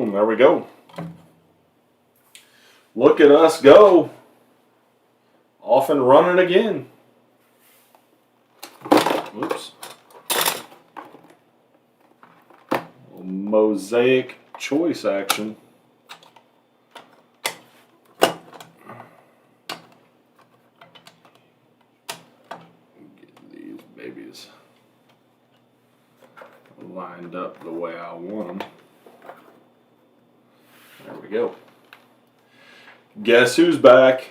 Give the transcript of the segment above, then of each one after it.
Boom, there we go. Look at us go. Off and running again. Oops. Mosaic choice action. Get these babies lined up the way I want them. There we go. Guess who's back?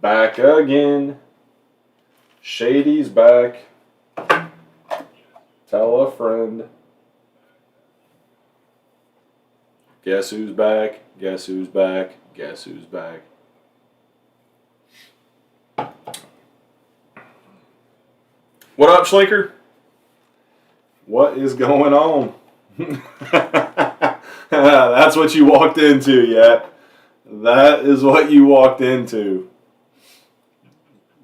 Back again. Shady's back. Tell a friend. Guess who's back? Guess who's back? Guess who's back? What up, Schlinker? What is going on? That's what you walked into, yeah. That is what you walked into.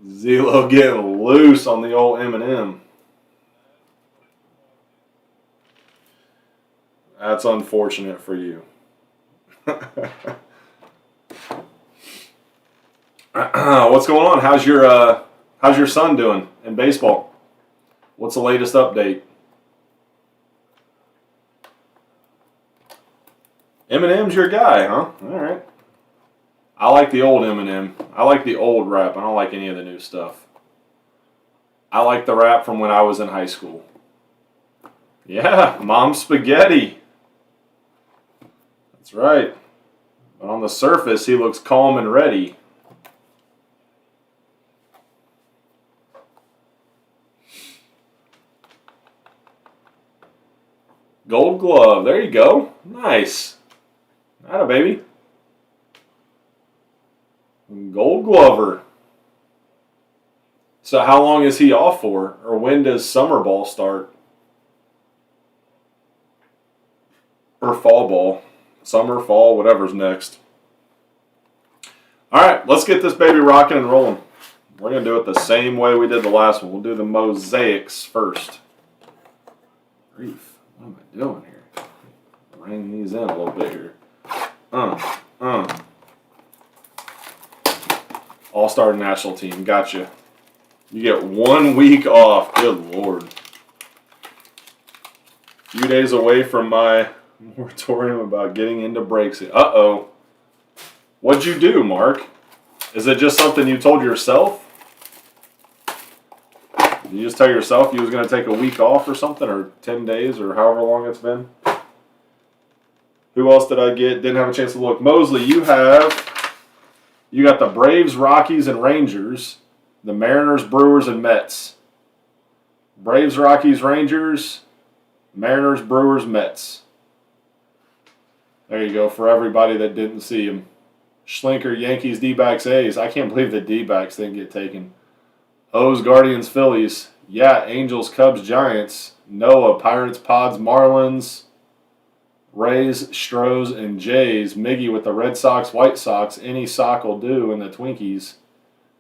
Zelo getting loose on the old M&M. That's unfortunate for you. What's going on? How's your son doing in baseball? What's the latest update? Eminem's your guy, huh? All right. I like the old Eminem. I like the old rap. I don't like any of the new stuff. I like the rap from when I was in high school. Yeah, Mom Spaghetti. That's right. But on the surface, he looks calm and ready. Gold glove. There you go. Nice. Atta baby. Gold glover. So how long is he off for? Or when does summer ball start? Or fall ball. Summer, fall, whatever's next. Alright, let's get this baby rocking and rolling. We're going to do it the same way we did the last one. We'll do the mosaics first. Grief. What am I doing here? Bring these in a little bit here. All-Star National Team. Gotcha. You get 1 week off. Good Lord. A few days away from my moratorium about getting into breaks. Uh-oh. What'd you do, Mark? Is it just something you told yourself? Did you just tell yourself you was going to take a week off or something, or 10 days, or however long it's been? Who else did I get? Didn't have a chance to look. Mosley, you got the Braves, Rockies, and Rangers, the Mariners, Brewers, and Mets. Braves, Rockies, Rangers, Mariners, Brewers, Mets. There you go for everybody that didn't see him. Schlinker, Yankees, D-backs, A's. I can't believe the D-backs didn't get taken. O's, Guardians, Phillies. Yeah, Angels, Cubs, Giants. Noah, Pirates, Pods, Marlins. Rays, Stros, and Jays. Miggy with the Red Sox, White Sox. Any sock will do in the Twinkies.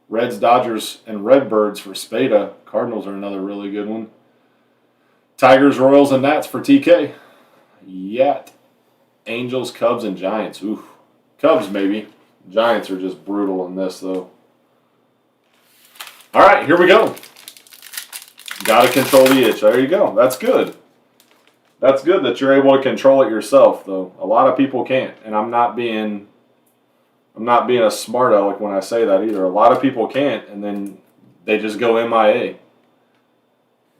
Reds, Dodgers, and Redbirds for Spada. Cardinals are another really good one. Tigers, Royals, and Nats for TK. Yat. Angels, Cubs, and Giants. Ooh. Cubs, maybe. Giants are just brutal in this, though. All right, here we go. Got to control the itch. There you go. That's good. That's good that you're able to control it yourself, though. A lot of people can't, and I'm not being a smart aleck when I say that either. A lot of people can't, and then they just go MIA.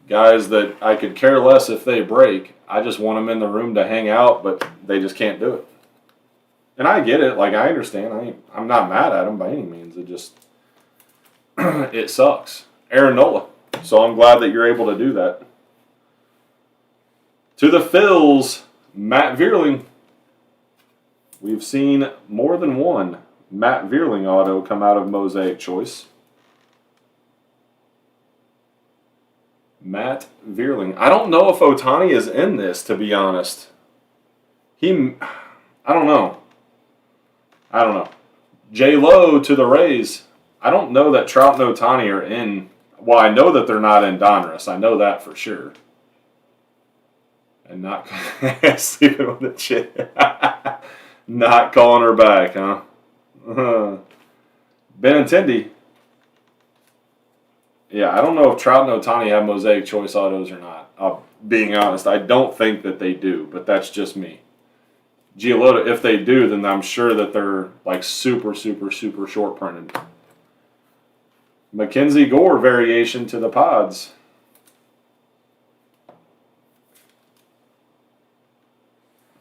Guys that I could care less if they break. I just want them in the room to hang out, but they just can't do it. And I get it. Like, I understand. I'm not mad at them by any means. It just, it sucks. Aaron Nola. So I'm glad that you're able to do that. To the Phils, Matt Vierling. We've seen more than one Matt Vierling auto come out of Mosaic Choice. Matt Vierling. I don't know if Ohtani is in this, to be honest. I don't know. J-Lo to the Rays. I don't know that Trout and Ohtani are in. Well, I know that they're not in Donruss. I know that for sure. And not sleeping with the chick. Not calling her back, huh? Benintendi. Yeah, I don't know if Trout and Ohtani have Mosaic Choice autos or not. Being honest, I don't think that they do, but that's just me. Giolito, if they do, then I'm sure that they're like super, super, super short printed. Mackenzie Gore variation to the Pods.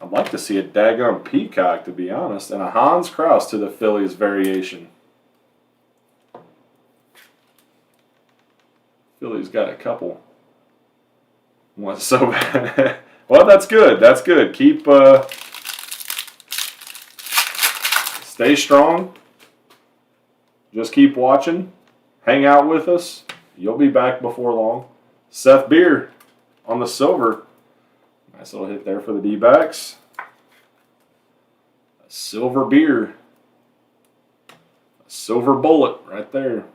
I'd like to see a daggone Peacock, to be honest, and a Hans Kraus to the Phillies variation. Phillies got a couple. What's so bad? Well, that's good. That's good. Keep stay strong. Just keep watching. Hang out with us. You'll be back before long. Seth Beer on the silver. Nice little hit there for the D-backs. A silver Beer. A silver bullet right there.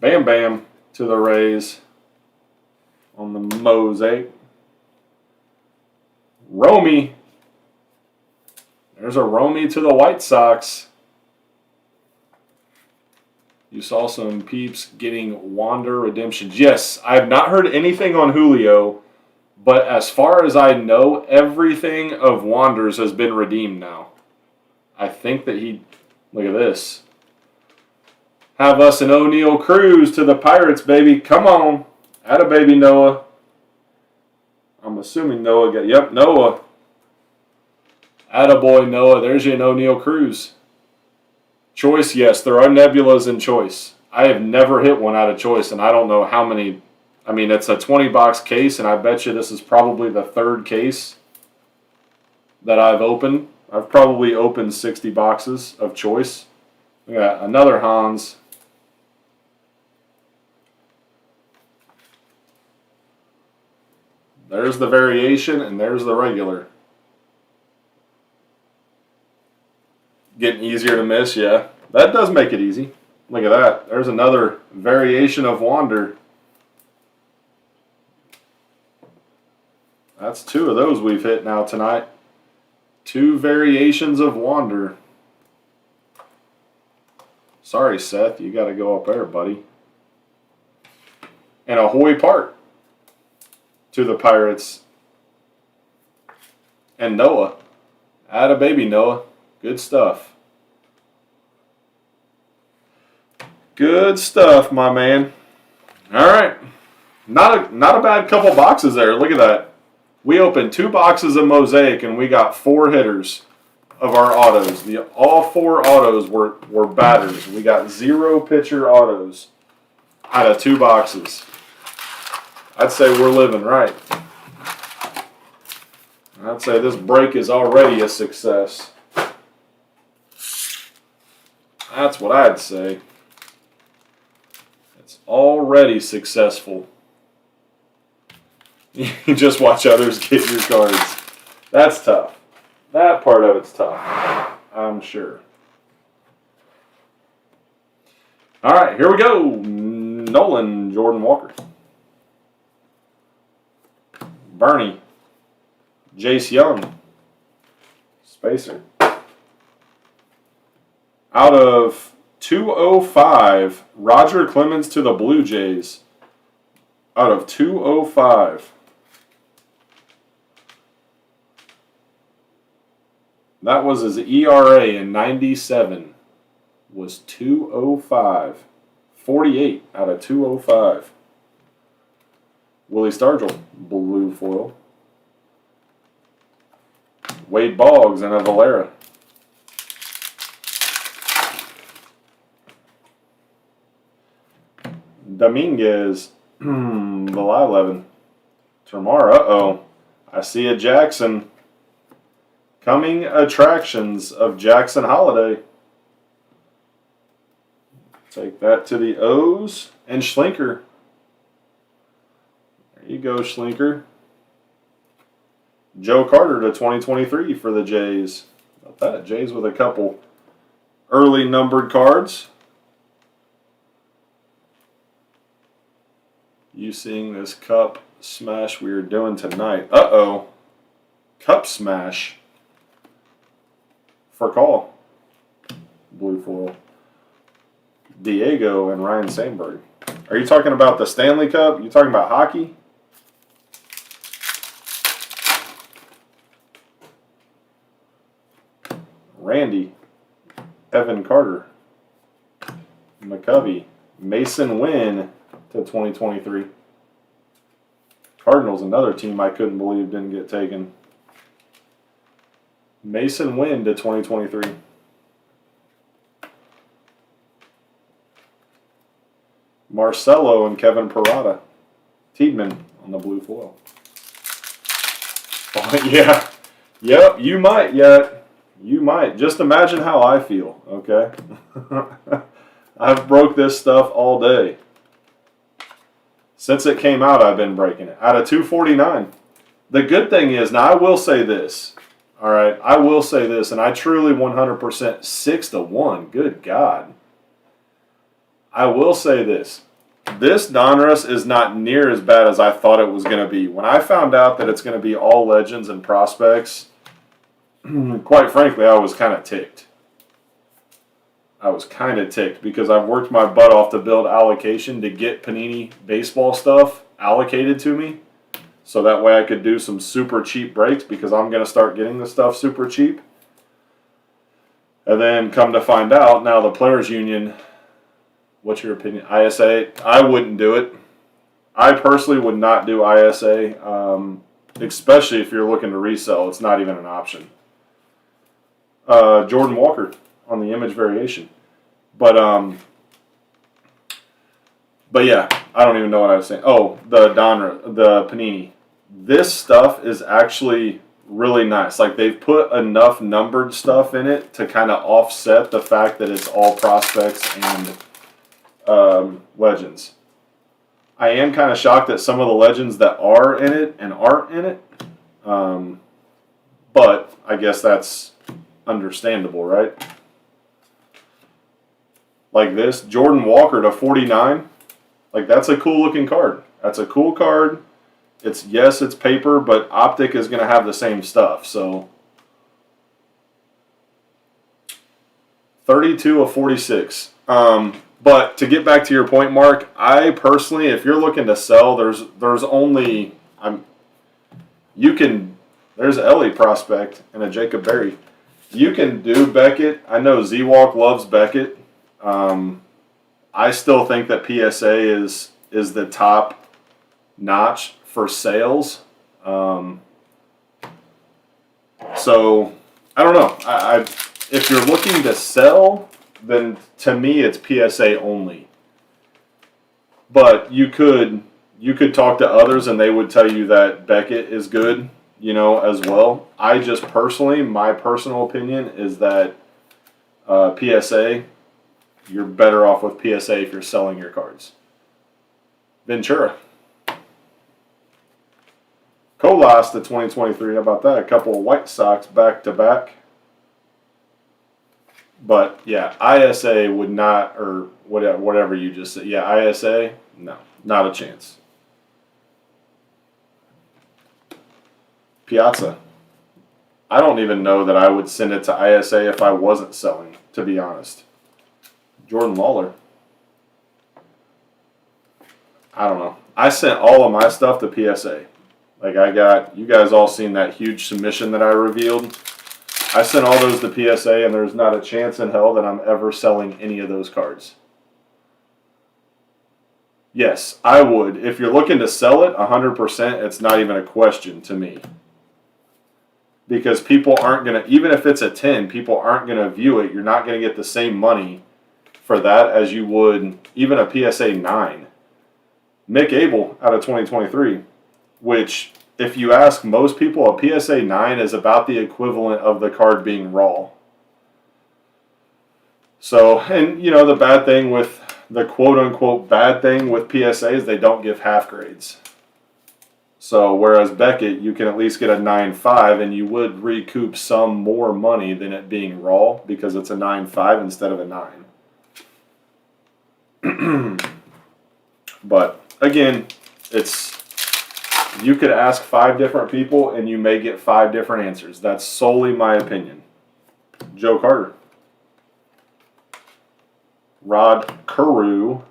Bam Bam to the Rays on the Mosaic. Romy. There's a Romy to the White Sox. You saw some peeps getting Wander redemptions. Yes, I have not heard anything on Julio, but as far as I know, everything of Wander's has been redeemed now. I think that look at this. Have us an O'Neal Cruz to the Pirates, baby. Come on. Atta baby Noah. I'm assuming Noah got, yep, Noah. Attaboy Noah. There's your O'Neal Cruz. Choice, yes, there are nebulas in Choice. I have never hit one out of Choice, and I don't know how many. I mean, it's a 20-box case, and I bet you this is probably the third case that I've opened. I've probably opened 60 boxes of Choice. We got another Hans. There's the variation, and there's the regular. Getting easier to miss, yeah. That does make it easy. Look at that. There's another variation of Wander. That's two of those we've hit now tonight. Two variations of Wander. Sorry, Seth. You got to go up there, buddy. And a Hoy Park to the Pirates. And Noah. Atta baby Noah. Good stuff. Good stuff, my man. All right. Not a bad couple boxes there. Look at that. We opened 2 boxes of Mosaic, and we got 4 hitters of our autos. All 4 autos were batters. We got 0 pitcher autos out of 2 boxes. I'd say we're living right. I'd say this break is already a success. That's what I'd say. It's already successful. You just watch others get your cards. That's tough. That part of it's tough, I'm sure. All right, here we go. Nolan, Jordan Walker. Bernie. Jace Young. Spacer. Out of 205, Roger Clemens to the Blue Jays. Out of 205. That was his ERA in 97. Was 205. 48 out of 205. Willie Stargell, blue foil. Wade Boggs and a Valera. Dominguez, the Live-11. Tomorrow, uh-oh. I see a Jackson. Coming attractions of Jackson Holiday. Take that to the O's and Schlinker. There you go, Schlinker. Joe Carter to 2023 for the Jays. About that, Jays with a couple early numbered cards. You seeing this cup smash we are doing tonight. Uh-oh. Cup smash. For call. Blue foil. Diego and Ryan Sandberg. Are you talking about the Stanley Cup? You talking about hockey? Randy. Evan Carter. McCovey. Mason Wynn to 2023. Cardinals, another team I couldn't believe didn't get taken. Mason Wynn to 2023. Marcelo and Kevin Parada. Tiedemann on the blue foil. Oh, yeah. Yep, you might yet. You might. Just imagine how I feel, okay? I've broke this stuff all day. Since it came out, I've been breaking it. Out of 249. The good thing is, now I will say this. All right, I will say this, and I truly 100% 6-1. Good God. I will say this. This Donruss is not near as bad as I thought it was going to be. When I found out that it's going to be all legends and prospects, quite frankly, I was kind of ticked. Because I've worked my butt off to build allocation to get Panini baseball stuff allocated to me. So that way I could do some super cheap breaks because I'm going to start getting the stuff super cheap. And then come to find out, now the Players Union, what's your opinion? ISA, I wouldn't do it. I personally would not do ISA, especially if you're looking to resell. It's not even an option. Jordan Walker on the image variation. But yeah, I don't even know what I was saying. Oh, the Panini. This stuff is actually really nice. Like, they've put enough numbered stuff in it to kind of offset the fact that it's all prospects and legends. I am kind of shocked at some of the legends that are in it and aren't in it. But I guess that's understandable, right? Like this, Jordan Walker to 49. Like, that's a cool looking card. That's a cool card. Yes, it's paper, but Optic is going to have the same stuff. So 32 of 46. But to get back to your point, Mark, I personally, if you're looking to sell, there's only there's an Ellie prospect and a Jacob Berry. You can do Beckett. I know Z-Walk loves Beckett. I still think that PSA is the top notch for sales. So I don't know. If you're looking to sell, then to me it's PSA only. But you could talk to others and they would tell you that Beckett is good, as well. I just personally, my personal opinion is that PSA, you're better off with PSA if you're selling your cards. Ventura. Colas to 2023. How about that? A couple of White Sox back to back. But yeah, ISA would not, or whatever you just said. Yeah, ISA, no, not a chance. Piazza. I don't even know that I would send it to ISA if I wasn't selling, to be honest. Jordan Lawler. I don't know. I sent all of my stuff to PSA. Like, you guys all seen that huge submission that I revealed. I sent all those to PSA, and there's not a chance in hell that I'm ever selling any of those cards. Yes, I would. If you're looking to sell it, 100%, it's not even a question to me. Because people aren't going to, even if it's a 10, people aren't going to view it. You're not going to get the same money for that as you would even a PSA 9. Mick Abel out of 2023, which, if you ask most people, a PSA 9 is about the equivalent of the card being raw. So, and the bad thing with, the quote-unquote bad thing with PSA is they don't give half grades. So, whereas Beckett, you can at least get a 9.5, and you would recoup some more money than it being raw because it's a 9.5 instead of a 9. But, again, it's You could ask 5 different people and you may get 5 different answers. That's solely my opinion. Joe Carter. Rod Carew.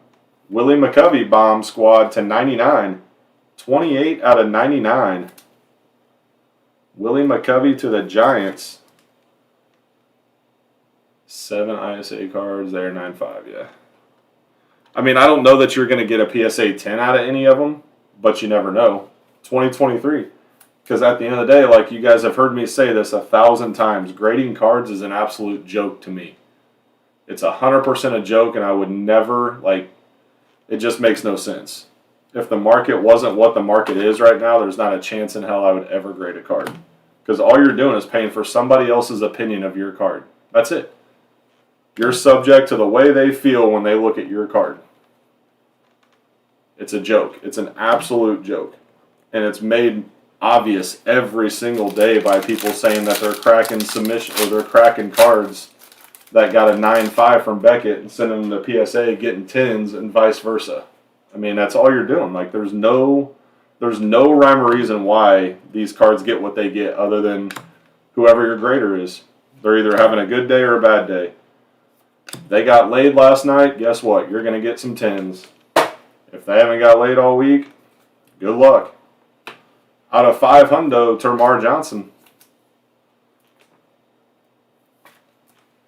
Willie McCovey bomb squad to 99. 28 out of 99. Willie McCovey to the Giants. 7 ISA cards there, 9.5, yeah. I mean, I don't know that you're going to get a PSA 10 out of any of them, but you never know. 2023. Because at the end of the day, like you guys have heard me say this 1,000 times, grading cards is an absolute joke to me. It's 100% a joke, and I would never, like, it just makes no sense. If the market wasn't what the market is right now, there's not a chance in hell I would ever grade a card. Because all you're doing is paying for somebody else's opinion of your card. That's it. You're subject to the way they feel when they look at your card. It's a joke. It's an absolute joke. And it's made obvious every single day by people saying that they're cracking submission or they're cracking cards that got a 9.5 from Beckett and sending them to PSA getting 10s and vice versa. I mean, that's all you're doing. Like, there's no rhyme or reason why these cards get what they get other than whoever your grader is. They're either having a good day or a bad day. They got laid last night, guess what? You're going to get some 10s. If they haven't got laid all week, good luck. Out of 5 hundo, Termar Johnson.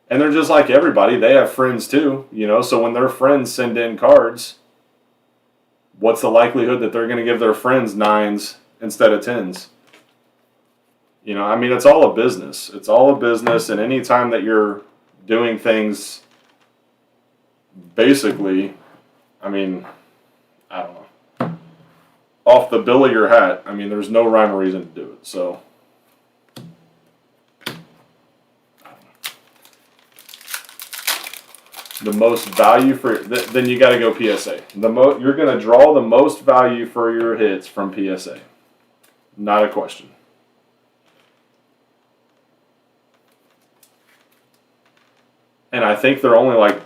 And they're just like everybody. They have friends too, you know. So when their friends send in cards, what's the likelihood that they're going to give their friends 9s instead of 10s? You know, I mean, it's all a business. It's all a business. And any time that you're doing things basically, I mean, I don't know, off the bill of your hat, I mean, there's no rhyme or reason to do it. So, the most value for, then you got to go PSA. You're going to draw the most value for your hits from PSA. Not a question. And I think they're only like,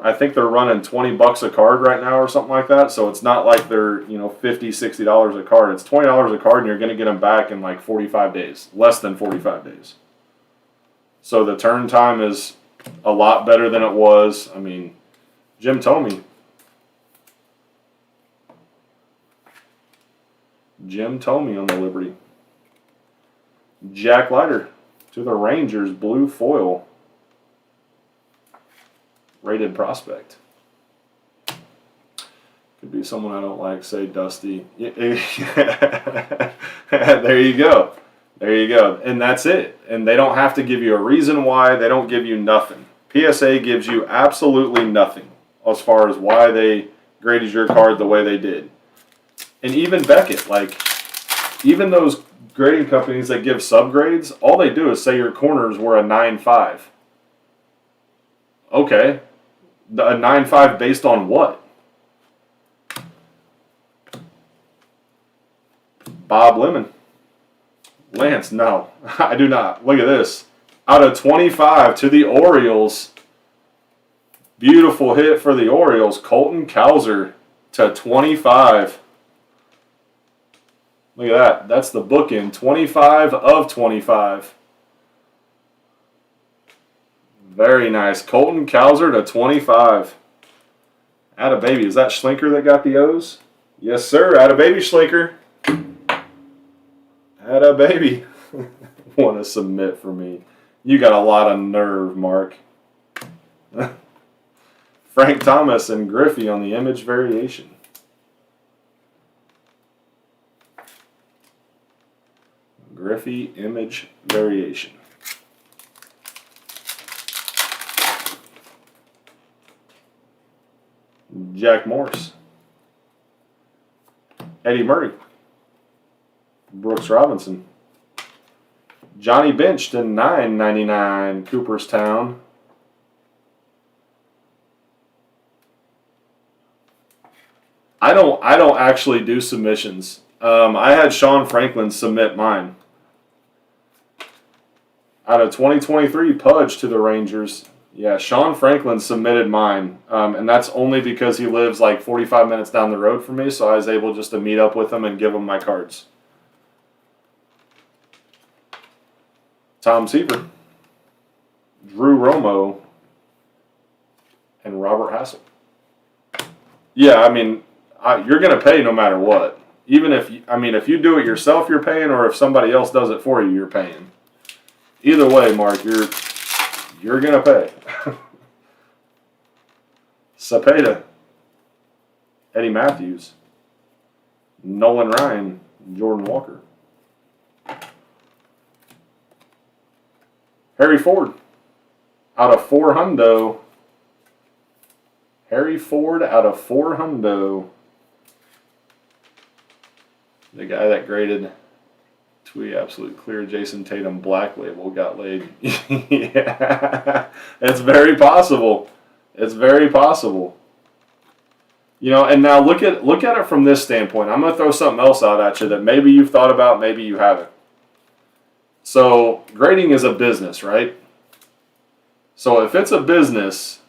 I think they're running $20 a card right now or something like that. So it's not like they're, $50, $60 a card. It's $20 a card and you're going to get them back in like 45 days. Less than 45 days. So the turn time is a lot better than it was. I mean, Jim Thome. Jim Thome on the Liberty. Jack Leiter to the Rangers, blue foil. Rated prospect. Could be someone I don't like, say Dusty. There you go. There you go. And that's it. And they don't have to give you a reason why. They don't give you nothing. PSA gives you absolutely nothing as far as why they graded your card the way they did. And even Beckett, like, even those grading companies that give subgrades, all they do is say your corners were a 9.5. Okay. A 9.5 based on what? Bob Lemon. Lance, no. I do not. Look at this. Out of 25 to the Orioles. Beautiful hit for the Orioles. Colton Cowser to 25. Look at that. That's the bookend. 25 of 25. Very nice. Colton Cowser to 25. Atta baby. Is that Schlinker that got the O's? Yes, sir. Atta baby, Schlinker. Atta baby. Want to submit for me. You got a lot of nerve, Mark. Frank Thomas and Griffey on the image variation. Griffey image variation. Jack Morris. Eddie Murray. Brooks Robinson. Johnny Bench to $9.99. Cooperstown. I don't actually do submissions. I had Sean Franklin submit mine. Out of 2023, Pudge to the Rangers. Yeah, Sean Franklin submitted mine, and that's only because he lives like 45 minutes down the road from me, so I was able just to meet up with him and give him my cards. Tom Seaver, Drew Romo, and Robert Hassel. Yeah, I mean, you're going to pay no matter what. Even if you do it yourself, you're paying, or if somebody else does it for you, you're paying. Either way, Mark, you're going to pay. Cepeda, Eddie Matthews, Nolan Ryan, Jordan Walker. Harry Ford, out of 4 hundo. Harry Ford out of 4 hundo. The guy that graded Twee Absolute Clear Jason Tatum Black Label got laid. Yeah, it's very possible. It's very possible. You know, and now look at it from this standpoint. I'm going to throw something else out at you that maybe you've thought about, maybe you haven't. So grading is a business, right? So if it's a business,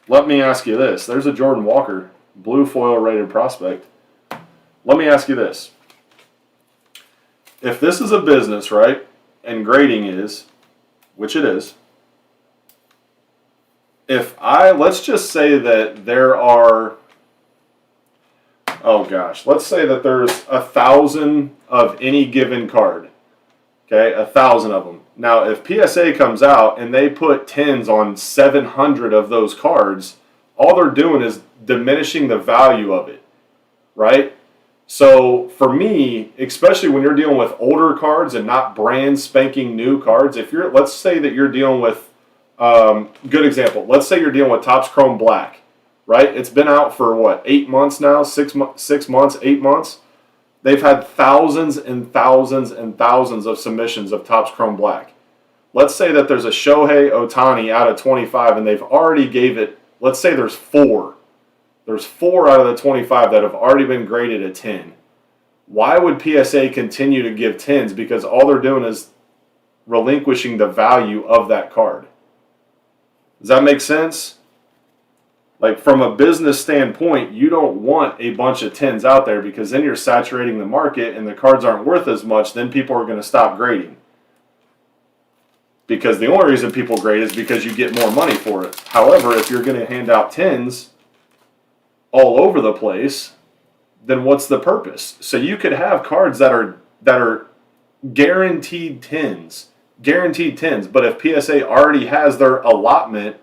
let me ask you this. There's a Jordan Walker, blue foil rated prospect. Let me ask you this. If this is a business, right, and grading is, which it is, let's just say that there are, let's say that there's 1,000 of any given card. Okay, 1,000 of them. Now, if PSA comes out and they put 10s on 700 of those cards, all they're doing is diminishing the value of it, right? So for me, especially when you're dealing with older cards and not brand spanking new cards, let's say that you're dealing with, good example, let's say you're dealing with Topps Chrome Black, right? It's been out for what, 8 months now, 6 months, 8 months. They've had thousands and thousands and thousands of submissions of Topps Chrome Black. Let's say that there's a Shohei Ohtani out of 25 and they've already gave it, let's say there's 4. There's 4 out of the 25 that have already been graded at 10. Why would PSA continue to give 10s? Because all they're doing is relinquishing the value of that card. Does that make sense? Like, from a business standpoint, you don't want a bunch of 10s out there because then you're saturating the market and the cards aren't worth as much. Then people are going to stop grading. Because the only reason people grade is because you get more money for it. However, if you're going to hand out 10s all over the place, then what's the purpose? So you could have cards that are guaranteed 10s. Guaranteed 10s. But if PSA already has their allotment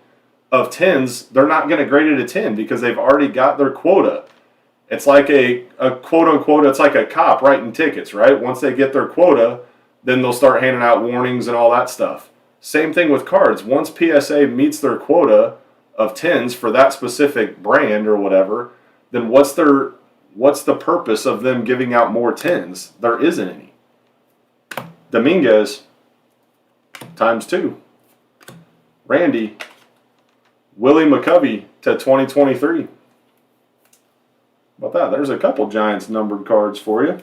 of 10s, they're not going to grade it a 10 because they've already got their quota. It's like a quote unquote, it's like a cop writing tickets, right? Once they get their quota, then they'll start handing out warnings and all that stuff. Same thing with cards. Once PSA meets their quota of 10s for that specific brand or whatever, then what's the purpose of them giving out more 10s? There isn't any. Dominguez, ×2. Randy, Willie McCovey to 2023. How about that? There's a couple Giants numbered cards for you.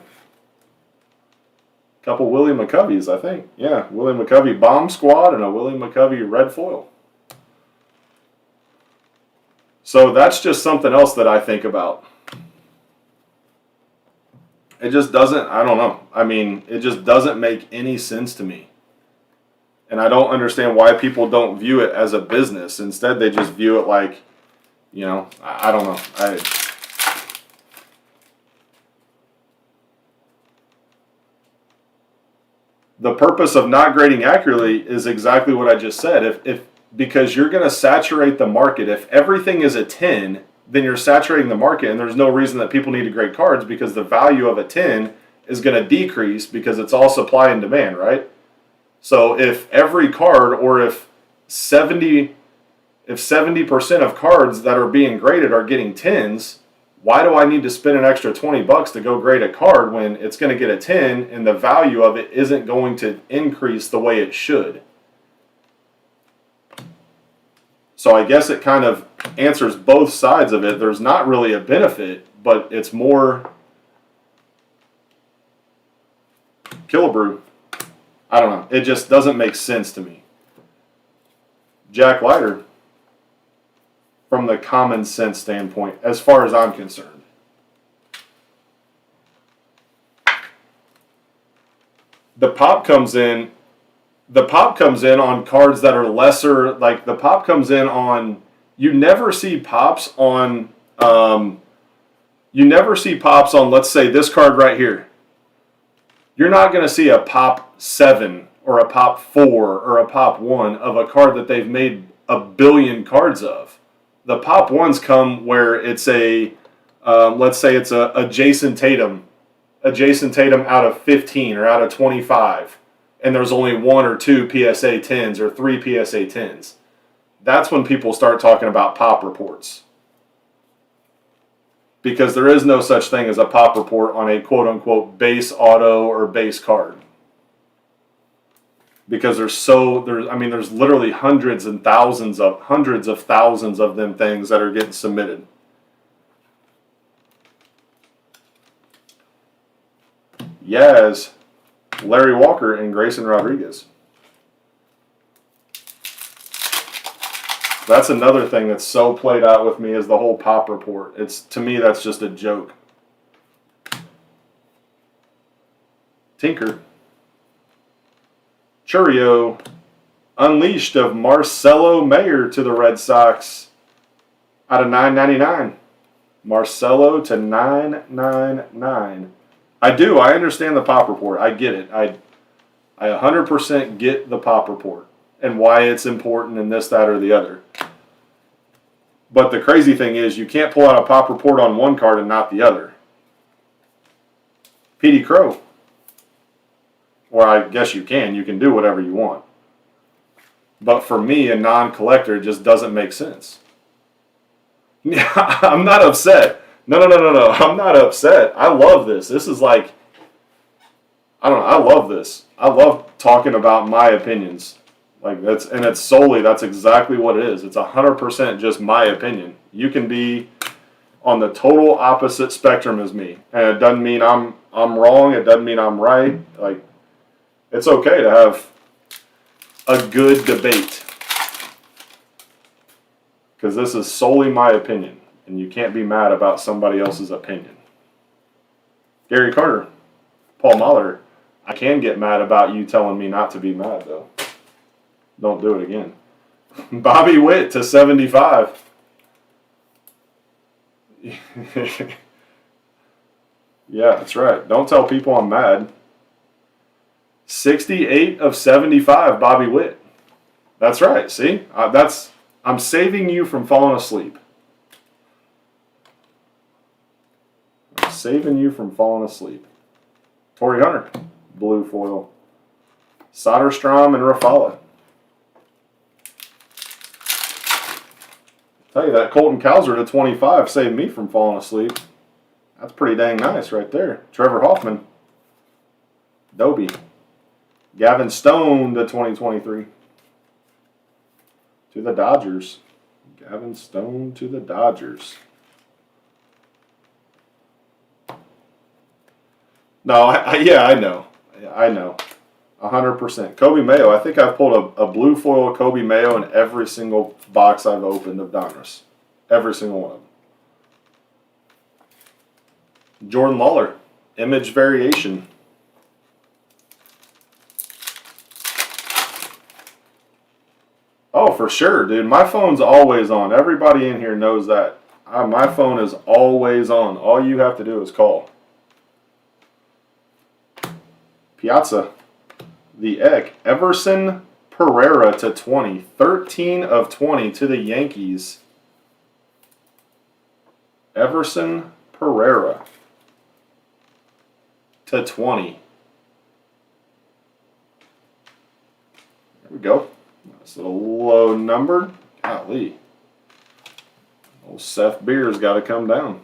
Couple Willie McCoveys, I think. Yeah, Willie McCovey Bomb Squad and a Willie McCovey red foil. So that's just something else that I think about. It just doesn't, I don't know. I mean, it just doesn't make any sense to me. And I don't understand why people don't view it as a business. Instead, they just view it like, you know, I don't know. The purpose of not grading accurately is exactly what I just said. Because you're going to saturate the market. If everything is a 10, then you're saturating the market, and there's no reason that people need to grade cards because the value of a 10 is going to decrease because it's all supply and demand, right? So if every card, or if 70% of cards that are being graded are getting 10s, why do I need to spend an extra $20 to go grade a card when it's going to get a 10 and the value of it isn't going to increase the way it should? So I guess it kind of answers both sides of it. There's not really a benefit, but it's more Killebrew. I don't know. It just doesn't make sense to me. Jack Leiter, from the common sense standpoint, as far as I'm concerned. The pop comes in the pop comes in on cards that are lesser. Like the pop comes in on. You never see pops on. You never see pops on. Let's say this card right here. You're not going to see a pop 7 or a pop 4 or a pop 1 of a card that they've made a billion cards of. The pop 1s come where it's a. Let's say it's a Jason Tatum out of 15 or out of 25, and there's only 1 or 2 PSA 10s or 3 PSA 10s. That's when people start talking about pop reports. Because there is no such thing as a pop report on a quote-unquote base auto or base card. Because there's literally hundreds of thousands of them things that are getting submitted. Yaz, Larry Walker, and Grayson Rodriguez. That's another thing that's so played out with me is the whole pop report. To me, that's just a joke. Tinker. Churio. Unleashed of Marcelo Mayer to the Red Sox out of $9.99. Marcelo to $9.99. I understand the pop report. I get it. I 100% get the pop report and why it's important and this, that, or the other. But the crazy thing is you can't pull out a pop report on one card and not the other. Petey Crow. Or I guess you can. You can do whatever you want. But for me, a non-collector, it just doesn't make sense. I'm not upset. No. I'm not upset. I love this. This is like, I love this. I love talking about my opinions. That's exactly what it is. It's 100% just my opinion. You can be on the total opposite spectrum as me. And it doesn't mean I'm wrong. It doesn't mean I'm right. It's okay to have a good debate. Because this is solely my opinion. And you can't be mad about somebody else's opinion. Gary Carter, Paul Mahler, I can get mad about you telling me not to be mad, though. Don't do it again. Bobby Witt to 75. Yeah, that's right. Don't tell people I'm mad. 68 of 75, Bobby Witt. That's right. See? I'm saving you from falling asleep. I'm saving you from falling asleep. Torrey Hunter, blue foil. Soderstrom and Rafala. Tell you that Colton Cowser to 25 saved me from falling asleep. That's pretty dang nice right there. Trevor Hoffman. Dobie. Gavin Stone to 2023. To the Dodgers. Gavin Stone to the Dodgers. No, I know. I know. 100%. Kobe Mayo. I think I've pulled a blue foil Kobe Mayo in every single box I've opened of Donruss. Every single one of them. Jordan Lawler. Image variation. Oh, for sure, dude. My phone's always on. Everybody in here knows that. My phone is always on. All you have to do is call. Piazza. The Eck. Everson Pereira to 20. 13 of 20 to the Yankees. Everson Pereira to 20. There we go. That's a little low numbered. Golly. Old Seth Beer's got to come down.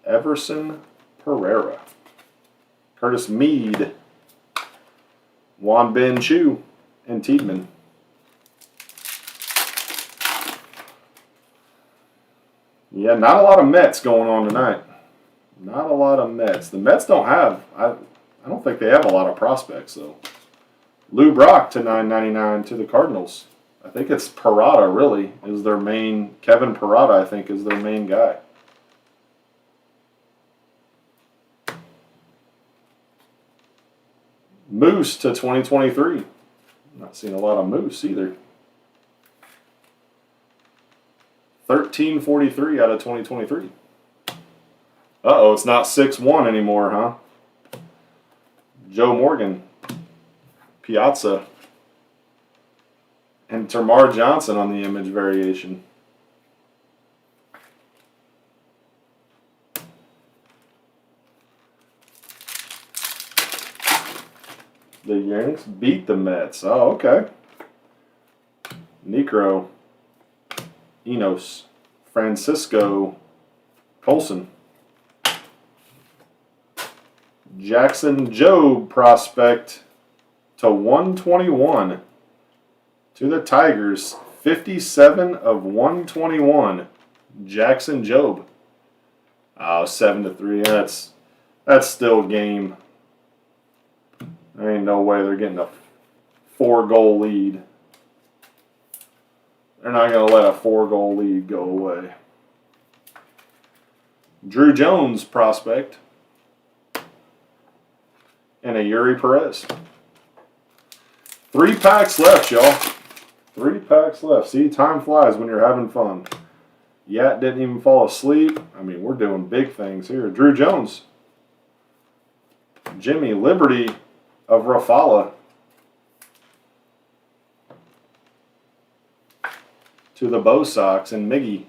Everson Pereira. Curtis Mead. Juan Ben Chu and Tiedemann. Yeah, not a lot of Mets going on tonight. Not a lot of Mets. The Mets don't have, I don't think they have a lot of prospects, though. Lou Brock to $9.99 to the Cardinals. I think it's Parada, really, is their main, Kevin Parada, I think, is their main guy. Moose to 2023. Not seeing a lot of Moose either. 1343 out of 2023. Uh-oh, it's not 6-1 anymore, huh? Joe Morgan. Piazza. And Termar Johnson on the image variation. The Yanks beat the Mets. Oh, okay. Necro. Enos. Francisco Colson. Jackson Jobe prospect to 121 to the Tigers. 57 of 121. Jackson Jobe. Oh, 7-3. That's still game. There ain't no way they're getting a 4-goal lead. They're not going to let a 4-goal lead go away. Drew Jones prospect. And a Yuri Perez. 3 packs left, y'all. 3 packs left. See, time flies when you're having fun. Yat didn't even fall asleep. I mean, we're doing big things here. Drew Jones. Jimmy Liberty of Rafala to the Bo Sox and Miggy.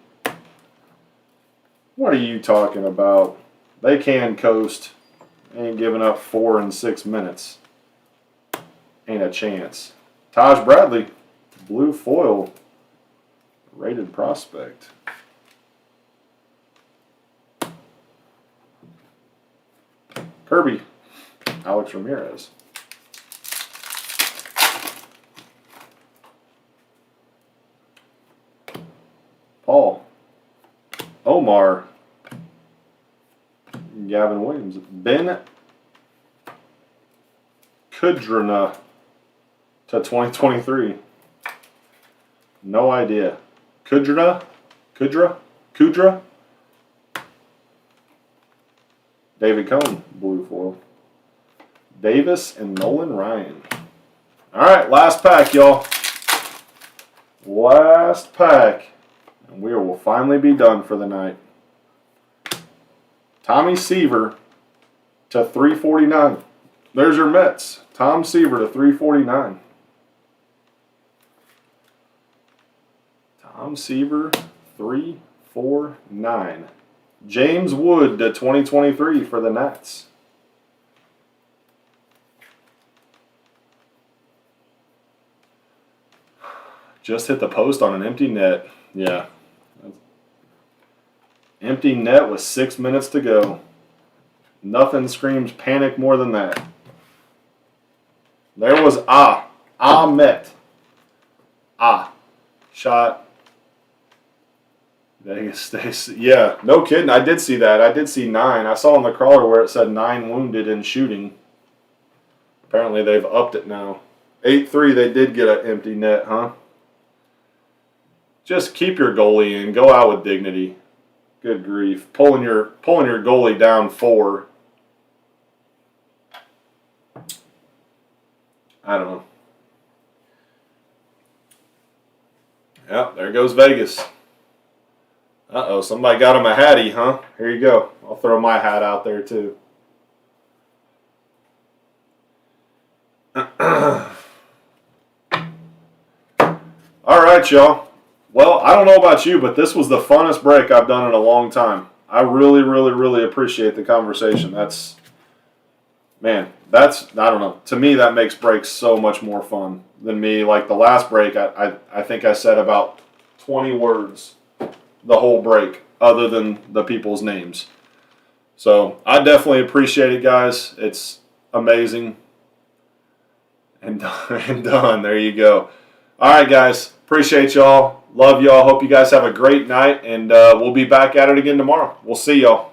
What are you talking about? They can coast. Ain't giving up 4 in 6 minutes. Ain't a chance. Taj Bradley, blue foil, rated prospect. Kirby, Alex Ramirez. Paul, Omar, Gavin Williams, Ben Kudrana to 2023. No idea. Kudra? David Cohn, blue foil. Davis and Nolan Ryan. All right, last pack, y'all. Last pack. And we will finally be done for the night. Tommy Seaver to 349. There's your Mets. Tom Seaver to 349. Tom Seaver, 349. James Wood to 2023 for the Nats. Just hit the post on an empty net. Yeah. Empty net with 6 minutes to go. Nothing screams panic more than that. There was Ahmet. Shot. Vegas Stacy. Yeah, no kidding. I did see that. I did see 9. I saw on the crawler where it said 9 wounded in shooting. Apparently they've upped it now. 8-3, they did get an empty net, huh? Just keep your goalie in. Go out with dignity. Good grief. Pulling your goalie down 4. I don't know. Yep, there goes Vegas. Uh-oh, somebody got him a hattie, huh? Here you go. I'll throw my hat out there, too. All right, y'all. Well, I don't know about you, but this was the funnest break I've done in a long time. I really, really, really appreciate the conversation. I don't know. To me, that makes breaks so much more fun than me. Like the last break, I think I said about 20 words the whole break, other than the people's names. So I definitely appreciate it, guys. It's amazing. And done. There you go. All right, guys. Appreciate y'all. Love y'all. Hope you guys have a great night. And we'll be back at it again tomorrow. We'll see y'all.